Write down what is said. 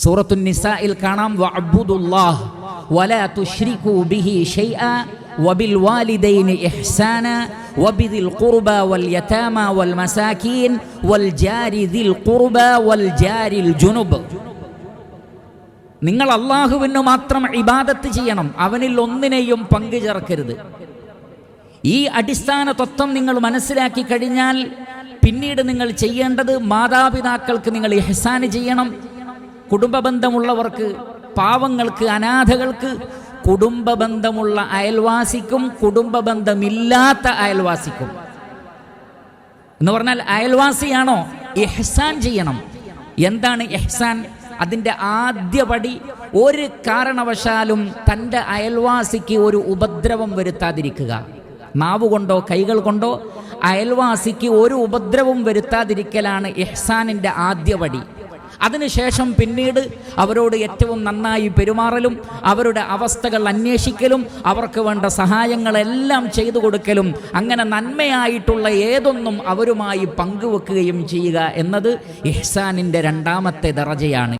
സൂറത്തുൻ നിസായിൽ കാണാം, വഅബ്ദുല്ലാഹ് വലാ തുശ്രികൂ ബിഹി ശൈആ വബിൽ വാലിദൈനി ഇഹ്സാനാ വബിദിൽ ഖുർബാ വൽ യതാമാ വൽ മസാകീൻ വൽ ജാരി ദിൽ ഖുർബാ വൽ ജാരിൽ ജുനുബ്. നിങ്ങൾ അല്ലാഹുവിന് മാത്രം ഇബാദത്ത് ചെയ്യണം, അവനിൽ ഒന്നിനെയും പങ്കു ചേർക്കരുത്. ഈ അടിസ്ഥാന തത്വം നിങ്ങൾ മനസ്സിലാക്കി കഴിഞ്ഞാൽ പിന്നീട് നിങ്ങൾ ചെയ്യേണ്ടത്, മാതാപിതാക്കൾക്ക് നിങ്ങൾ ഇഹ്സാൻ ചെയ്യണം. കുടുംബ ബന്ധമുള്ളവർക്ക്, പാവങ്ങൾക്ക്, അനാഥകൾക്ക്, കുടുംബ ബന്ധമുള്ള അയൽവാസിക്കും കുടുംബ ബന്ധമില്ലാത്ത അയൽവാസിക്കും. എന്ന് പറഞ്ഞാൽ അയൽവാസിയാണോ, ഇഹ്സാൻ ചെയ്യണം. എന്താണ് ഇഹ്സാൻ? അതിൻ്റെ ആദ്യപടി, ഒരു കാരണവശാലും തൻ്റെ അയൽവാസിക്ക് ഒരു ഉപദ്രവം വരുത്താതിരിക്കുക. നാവ് കൊണ്ടോ കൈകൾ കൊണ്ടോ അയൽവാസിക്ക് ഒരു ഉപദ്രവം വരുത്താതിരിക്കലാണ് ഇഹ്സാനിൻ്റെ ആദ്യപടി. അതിനുശേഷം പിന്നീട് അവരോട് ഏറ്റവും നന്നായി പെരുമാറലും അവരുടെ അവസ്ഥകൾ അന്വേഷിക്കലും അവർക്ക് വേണ്ട സഹായങ്ങളെല്ലാം ചെയ്തു കൊടുക്കലും, അങ്ങനെ നന്മയായിട്ടുള്ള ഏതൊന്നും അവരുമായി പങ്കുവെക്കുകയും ചെയ്യുക എന്നത് ഇഹ്സാനിൻ്റെ രണ്ടാമത്തെ ദറജയാണ്.